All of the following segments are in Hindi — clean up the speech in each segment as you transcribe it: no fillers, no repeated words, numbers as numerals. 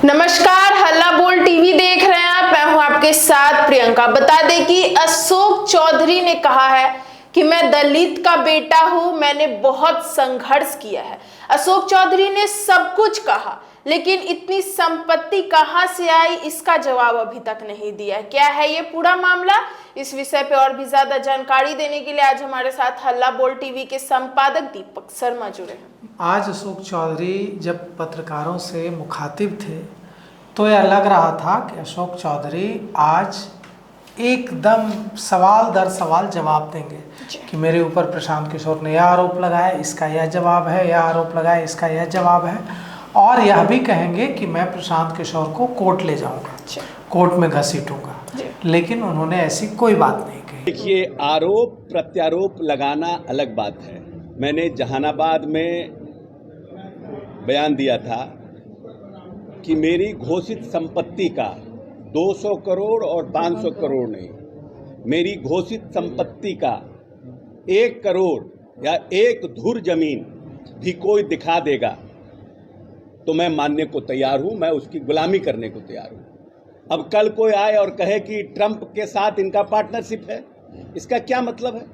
नमस्कार, हल्ला बोल टीवी देख रहे हैं आप। मैं हूं आपके साथ प्रियंका। बता दें कि अशोक चौधरी ने कहा है कि मैं दलित का बेटा हूं, मैंने बहुत संघर्ष किया है। अशोक चौधरी ने सब कुछ कहा, लेकिन इतनी संपत्ति कहां से आई इसका जवाब अभी तक नहीं दिया है। क्या है ये पूरा मामला? इस विषय पे और भी ज्यादा जानकारी देने के लिए आज हमारे साथ हल्ला बोल टीवी के संपादक दीपक शर्मा जुड़े हैं। आज अशोक चौधरी जब पत्रकारों से मुखातिब थे तो यह लग रहा था कि अशोक चौधरी आज एकदम सवाल दर सवाल जवाब देंगे कि मेरे ऊपर प्रशांत किशोर ने यह आरोप लगाया, इसका यह जवाब है, यह आरोप लगाया, इसका यह जवाब है, और यह भी कहेंगे कि मैं प्रशांत किशोर को कोर्ट ले जाऊंगा, कोर्ट में घसीटूंगा। लेकिन उन्होंने ऐसी कोई बात नहीं कही। देखिए, आरोप प्रत्यारोप लगाना अलग बात है। मैंने जहानाबाद में बयान दिया था कि मेरी घोषित संपत्ति का 200 करोड़ और 500 करोड़ नहीं, मेरी घोषित संपत्ति का 1 करोड़ या 1 धुर जमीन भी कोई दिखा देगा तो मैं मानने को तैयार हूं, मैं उसकी गुलामी करने को तैयार हूं। अब कल कोई आए और कहे कि ट्रंप के साथ इनका पार्टनरशिप है, इसका क्या मतलब है?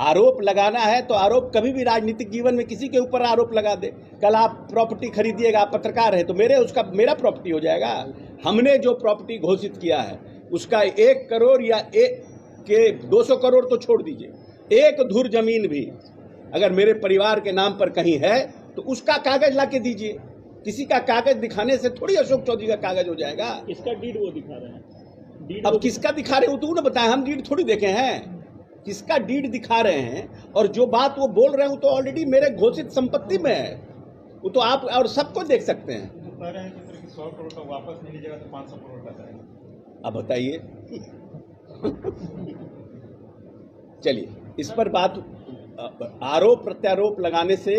आरोप लगाना है तो आरोप कभी भी राजनीतिक जीवन में किसी के ऊपर आरोप लगा दे। कल आप प्रॉपर्टी खरीदिएगा, आप पत्रकार है तो मेरा प्रॉपर्टी हो जाएगा। हमने जो प्रॉपर्टी घोषित किया है उसका 1 करोड़ या 200 करोड़ तो छोड़ दीजिए, 1 धुर जमीन भी अगर मेरे परिवार के नाम पर कहीं है तो उसका कागज ला के दीजिए। किसी का कागज दिखाने से थोड़ी अशोक चौधरी का कागज हो जाएगा। इसका डीड वो दिखा रहे हैं। अब किसका दिखा रहे हो तू ना बताए, हम डीड थोड़ी देखे हैं। किसका डीड दिखा रहे हैं और जो बात वो बोल रहे हो तो ऑलरेडी मेरे घोषित संपत्ति में है, वो तो आप और सबको देख सकते हैं। कह रहे हैं कि 100 करोड़ का वापस नहीं लीजिएगा तो 500 करोड़ का जाएगा। अब बताइए। चलिए, इस पर बात आरोप प्रत्यारोप लगाने से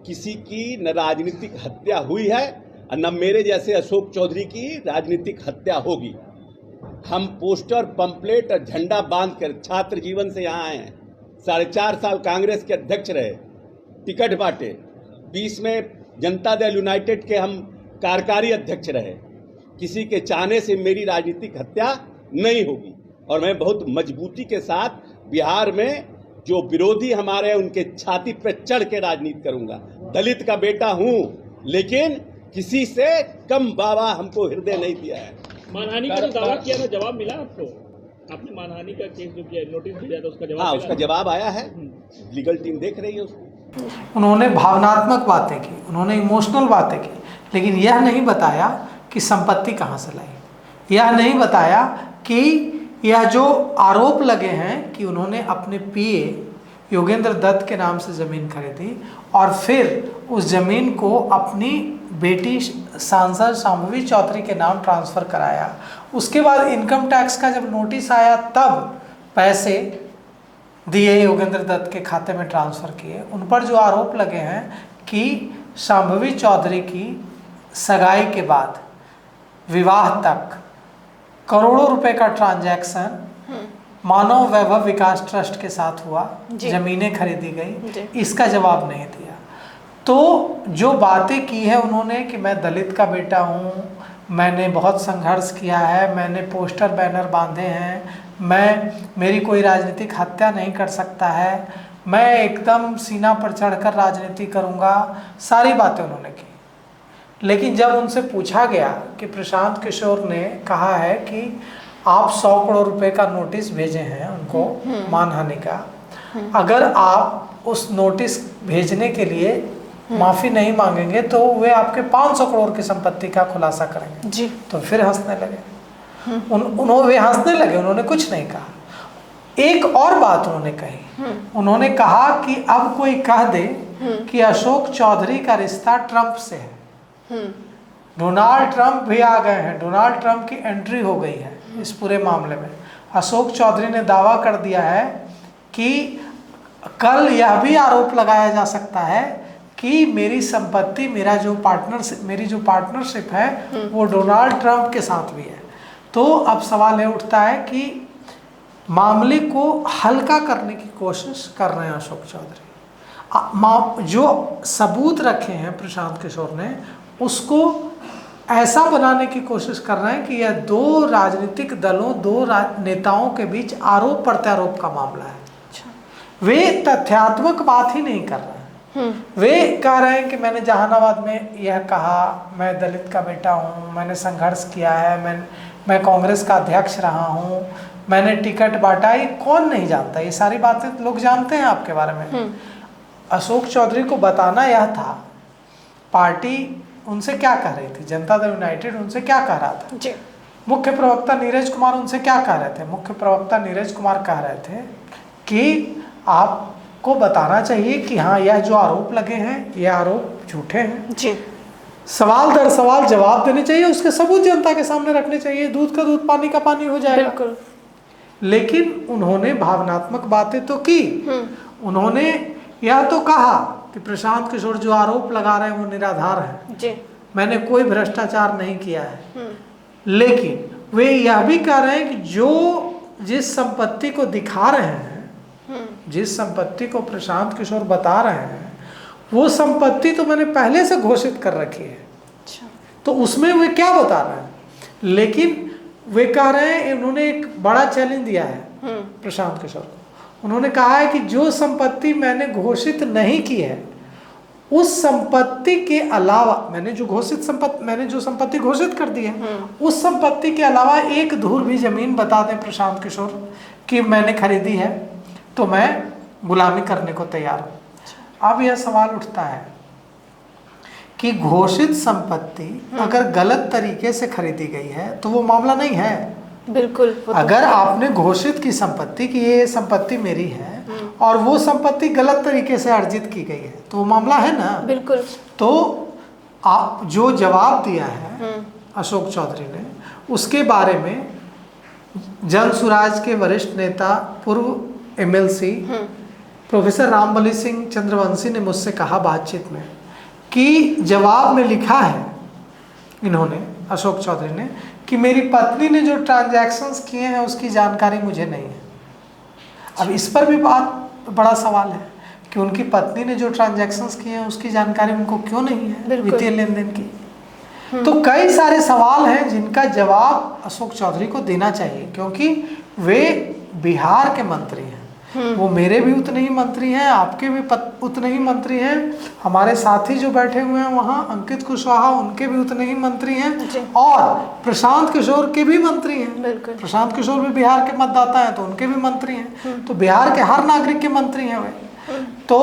किसी की न राजनीतिक हत्या हुई है और न मेरे जैसे अशोक चौधरी की राजनीतिक हत्या होगी। हम पोस्टर, पंपलेट और झंडा बांधकर छात्र जीवन से यहाँ आए हैं। 4.5 साल कांग्रेस के अध्यक्ष रहे, टिकट बांटे, 20 में जनता दल यूनाइटेड के हम कार्यकारी अध्यक्ष रहे। किसी के चाहने से मेरी राजनीतिक हत्या नहीं होगी और मैं बहुत मजबूती के साथ बिहार में जो विरोधी हमारे उनके छाती पर चढ़ के राजनीति करूंगा। दलित का बेटा हूं, लेकिन किसी से कम बाबा हमको हृदय नहीं दिया है। मानहानि का दावा किया था, जवाब मिला आपको? आपने मानहानि का केस जो किया, नोटिस भेजा था, उसका जवाब? हाँ, उसका जवाब आया है, लीगल टीम देख रही है उसको। उन्होंने भावनात्मक बातें की, उन्होंने इमोशनल बातें की, लेकिन यह नहीं बताया कि संपत्ति कहाँ से लाई। यह नहीं बताया कि यह जो आरोप लगे हैं कि उन्होंने अपने पीए योगेंद्र दत्त के नाम से ज़मीन खरीदी और फिर उस ज़मीन को अपनी बेटी सांसद शांभवी चौधरी के नाम ट्रांसफ़र कराया। उसके बाद इनकम टैक्स का जब नोटिस आया तब पैसे दिए, योगेंद्र दत्त के खाते में ट्रांसफ़र किए। उन पर जो आरोप लगे हैं कि शांभवी चौधरी की सगाई के बाद विवाह तक करोड़ों रुपए का ट्रांजैक्शन मानव वैभव विकास ट्रस्ट के साथ हुआ, जमीनें खरीदी गई, इसका जवाब नहीं दिया। तो जो बातें की है उन्होंने कि मैं दलित का बेटा हूँ, मैंने बहुत संघर्ष किया है, मैंने पोस्टर बैनर बांधे हैं, मेरी कोई राजनीतिक हत्या नहीं कर सकता है, मैं एकदम सीना पर चढ़कर राजनीति करूँगा, सारी बातें उन्होंने की। लेकिन जब उनसे पूछा गया कि प्रशांत किशोर ने कहा है कि आप 100 करोड़ रुपए का नोटिस भेजे हैं उनको मानहानि का, अगर आप उस नोटिस भेजने के लिए माफ़ी नहीं मांगेंगे तो वे आपके 500 करोड़ की संपत्ति का खुलासा करेंगे जी। तो फिर हंसने लगे। वे हंसने लगे, उन्होंने कुछ नहीं कहा। एक और बात उन्होंने कही, उन्होंने कहा कि अब कोई कह दे कि अशोक चौधरी का रिश्ता ट्रंप से है। डोनाल्ड ट्रंप भी आ गए हैं, डोनाल्ड ट्रंप की एंट्री हो गई है इस पूरे मामले में। अशोक चौधरी ने दावा कर दिया है कि कल यह भी आरोप लगाया जा सकता है कि मेरी संपत्ति, मेरी जो पार्टनरशिप है वो डोनाल्ड ट्रंप के साथ भी है। तो अब सवाल ये उठता है कि मामले को हल्का करने की कोशिश कर रहे हैं अशोक चौधरी। जो सबूत रखे हैं प्रशांत किशोर ने उसको ऐसा बनाने की कोशिश कर रहे हैं कि यह दो राजनीतिक दलों, नेताओं के बीच आरोप प्रत्यारोप का मामला है। वे तथ्यात्मक बात ही नहीं कर रहे हैं। वे कह रहे हैं कि मैंने जहानाबाद में यह कहा, मैं दलित का बेटा हूँ, मैंने संघर्ष किया है, मैं कांग्रेस का अध्यक्ष रहा हूँ, मैंने टिकट बांटा। ये कौन नहीं जानता, ये सारी बातें लोग जानते हैं आपके बारे में। अशोक चौधरी को बताना यह था, पार्टी उनसे क्या कह रही थी, जनता दल यूनाइटेड उनसे क्या कह रहा था जी। मुख्य प्रवक्ता नीरज कुमार उनसे क्या कह रहे थे? मुख्य प्रवक्ता नीरज कुमार कह रहे थे कि आपको बताना चाहिए कि हाँ, यह जो आरोप लगे हैं यह आरोप झूठे हैं जी। सवाल दर सवाल जवाब देने चाहिए, उसके सबूत जनता के सामने रखने चाहिए, दूध का दूध पानी का पानी हो जाएगा। बिल्कुल। लेकिन उन्होंने भावनात्मक बातें तो की। उन्होंने यह तो कहा कि प्रशांत किशोर जो आरोप लगा रहे हैं वो निराधार है जी। मैंने कोई भ्रष्टाचार नहीं किया है। लेकिन वे यह भी कह रहे हैं कि जिस संपत्ति को दिखा रहे हैं, जिस संपत्ति को प्रशांत किशोर बता रहे हैं, वो संपत्ति तो मैंने पहले से घोषित कर रखी है। अच्छा। तो उसमें वे क्या बता रहे हैं? लेकिन वे कह रहे हैं, उन्होंने एक बड़ा चैलेंज दिया है प्रशांत किशोर को। उन्होंने कहा है कि जो संपत्ति मैंने घोषित नहीं की है, उस संपत्ति के अलावा मैंने जो संपत्ति घोषित कर दी है, उस संपत्ति के अलावा एक धूर भी जमीन बता दें प्रशांत किशोर कि मैंने खरीदी है तो मैं गुलामी करने को तैयार हूं। अब यह सवाल उठता है कि घोषित संपत्ति अगर गलत तरीके से खरीदी गई है तो वो मामला नहीं है। बिल्कुल। अगर आपने घोषित की संपत्ति कि ये संपत्ति मेरी है और वो संपत्ति गलत तरीके से अर्जित की गई है तो वो मामला है ना। बिल्कुल। तो आप जो जवाब दिया है अशोक चौधरी ने, उसके बारे में जन सुराज के वरिष्ठ नेता पूर्व एमएलसी प्रोफेसर रामबली सिंह चंद्रवंशी ने मुझसे कहा बातचीत में कि जवाब में लिखा है इन्होंने, अशोक चौधरी ने, कि मेरी पत्नी ने जो ट्रांजैक्शंस किए हैं उसकी जानकारी मुझे नहीं है। अब इस पर भी बड़ा सवाल है कि उनकी पत्नी ने जो ट्रांजैक्शंस किए हैं उसकी जानकारी उनको क्यों नहीं है, वित्तीय लेन देन की। तो कई सारे सवाल हैं जिनका जवाब अशोक चौधरी को देना चाहिए, क्योंकि वे बिहार के मंत्री हैं। वो मेरे भी उतने ही मंत्री हैं, आपके भी उतने ही मंत्री हैं, हमारे साथी जो बैठे हुए हैं वहाँ अंकित कुशवाहा, उनके भी उतने ही मंत्री हैं, और प्रशांत किशोर के भी मंत्री हैं। प्रशांत किशोर भी बिहार के मतदाता हैं तो उनके भी मंत्री हैं। तो बिहार के हर नागरिक के मंत्री हैं वे। तो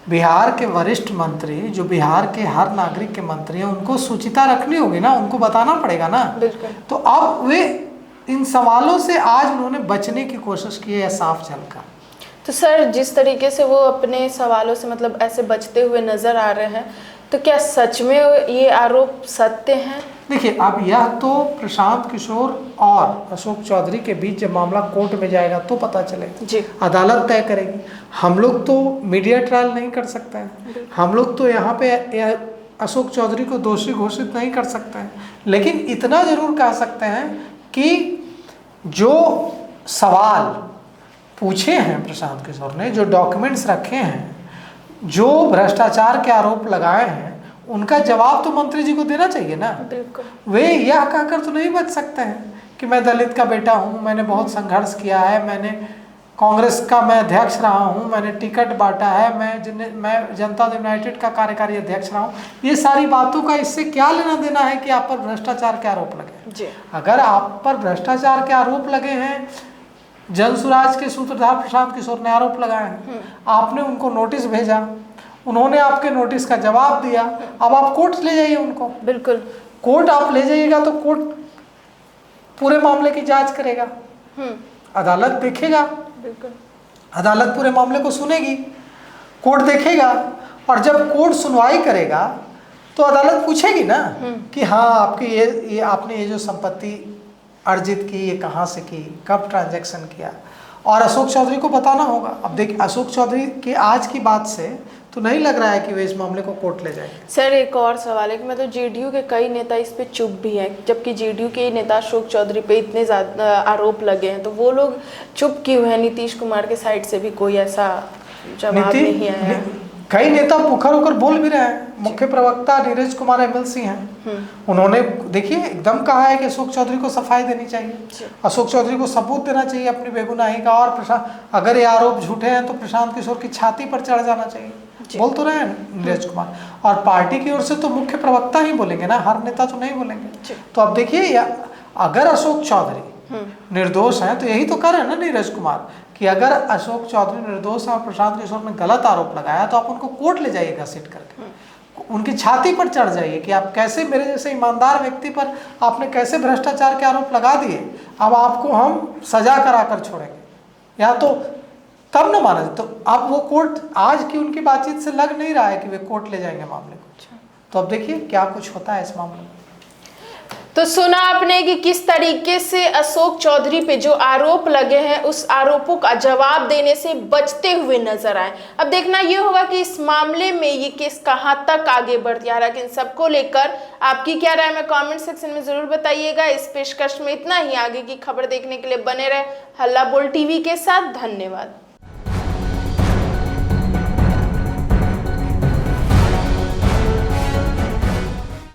बिहार के वरिष्ठ मंत्री जो बिहार के हर नागरिक के मंत्री हैं, उनको सूचिता रखनी होगी ना, उनको बताना पड़ेगा ना। तो अब वे इन सवालों से आज उन्होंने बचने की कोशिश की है, साफ झलका। तो सर, जिस तरीके से वो अपने सवालों से मतलब ऐसे बचते हुए नजर आ रहे हैं, तो क्या सच में ये आरोप सत्य हैं? देखिए, अब यह तो प्रशांत किशोर और अशोक चौधरी के बीच जब मामला कोर्ट में जाएगा तो पता चलेगा जी। अदालत तय करेगी। हम लोग तो मीडिया ट्रायल नहीं कर सकते हैं, हम लोग तो यहाँ पे अशोक चौधरी को दोषी घोषित नहीं कर सकते हैं, लेकिन इतना जरूर कह सकते हैं कि जो सवाल पूछे हैं प्रशांत किशोर ने, जो डॉक्यूमेंट्स रखे हैं, जो भ्रष्टाचार के आरोप लगाए हैं, उनका जवाब तो मंत्री जी को देना चाहिए ना। बिल्कुल। वे यह कहकर तो नहीं बच सकते हैं कि मैं दलित का बेटा हूँ, मैंने बहुत संघर्ष किया है, मैंने कांग्रेस का मैं अध्यक्ष रहा हूँ, मैंने टिकट बांटा है, मैं जनता दल यूनाइटेड का कार्यकारी अध्यक्ष रहा हूँ। ये सारी बातों का इससे क्या लेना देना है कि आप पर भ्रष्टाचार के आरोप लगे जी। अगर आप पर भ्रष्टाचार के आरोप लगे हैं, जनसुराज के सूत्रधार प्रशांत किशोर ने आरोप लगाए हैं, आपने उनको नोटिस भेजा, उन्होंने आपके नोटिस का जवाब दिया, अब आप कोर्ट ले जाइए उनको। बिल्कुल। कोर्ट आप ले जाइएगा तो कोर्ट पूरे मामले की जांच करेगा, अदालत देखेगा, बिल्कुल, अदालत पूरे मामले को सुनेगी, कोर्ट देखेगा, और जब कोर्ट सुनवाई करेगा तो अदालत पूछेगी ना कि हाँ, आपकी ये आपने ये जो संपत्ति अर्जित की, ये कहाँ से की, कब ट्रांजैक्शन किया, और अशोक चौधरी को बताना होगा। अब देखिए, अशोक चौधरी के आज की बात से तो नहीं लग रहा है कि वे इस मामले को कोर्ट ले जाएंगे। सर, एक और सवाल है कि मतलब जेडीयू के कई नेता इस पे चुप भी हैं, जबकि जेडीयू के नेता अशोक चौधरी पे इतने ज़्यादा आरोप लगे हैं, तो वो लोग चुप क्यों हैं? नीतीश कुमार के साइड से भी कोई ऐसा जवाब नहीं आया? कई नेता मुखर होकर बोल भी रहे हैं। मुख्य प्रवक्ता नीरज कुमार एमएलसी हैं, उन्होंने देखिए एकदम कहा है कि अशोक चौधरी को सफाई देनी चाहिए, अशोक चौधरी को सबूत देना चाहिए अपनी बेगुनाही का, और अगर ये आरोप झूठे हैं तो प्रशांत किशोर की छाती पर चढ़ जाना चाहिए, बोल तो रहे हैं नीरज कुमार। और पार्टी की ओर से तो मुख्य प्रवक्ता ही बोलेंगे ना, हर नेता तो नहीं बोलेंगे। तो अब देखिए अगर अशोक चौधरी निर्दोष हैं तो यही तो कर रहे हैं ना नीरज कुमार, कि अगर अशोक चौधरी निर्दोष है और प्रशांत किशोर ने गलत आरोप लगाया तो आप उनको कोर्ट ले जाइए घसीट करके, उनकी छाती पर चढ़ जाइए कि आप कैसे मेरे जैसे ईमानदार व्यक्ति पर आपने कैसे भ्रष्टाचार के आरोप लगा दिए, अब आपको हम सजा करा कर छोड़ेंगे, या तो तब न माना। तो अब वो कोर्ट आज की उनकी बातचीत से लग नहीं रहा है कि वे कोर्ट ले जाएंगे मामले को। तो अब देखिए क्या कुछ होता है इस मामले में। तो सुना आपने कि किस तरीके से अशोक चौधरी पे जो आरोप लगे हैं उस आरोपों का जवाब देने से बचते हुए नजर आए। अब देखना ये होगा कि इस मामले में ये केस कहां तक आगे बढ़ती है। लेकिन सबको लेकर आपकी क्या राय है कमेंट सेक्शन में जरूर बताइएगा। इस पेशकश में इतना ही। आगे की खबर देखने के लिए बने रहे हल्ला बोल टीवी के साथ। धन्यवाद।